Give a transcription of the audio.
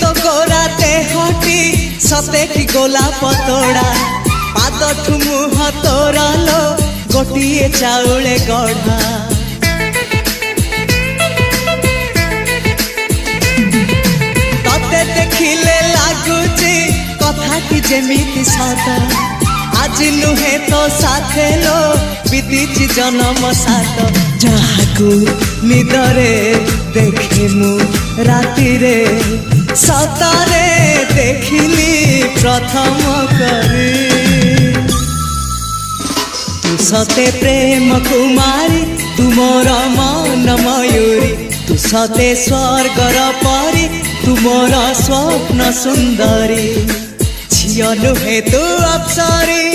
तो गोराते हटी सते कि गोलाप तोड़ा पाद मुह तोरा लो गोटिए चाउले गढ़ा तते देखिले लागुची कथा कि जेमिति सत आज नुहे तो साथे लो बीतीची जन्म सात जहाकू निदरे देखी मु राति रे सतरे देखिली प्रथम करी तू सते प्रेम कुमारी तुमर मन मयूरी तू सते स्वर्गर परी तुमर स्वप्न सुंदरी झियो नुहे तू अप्सरी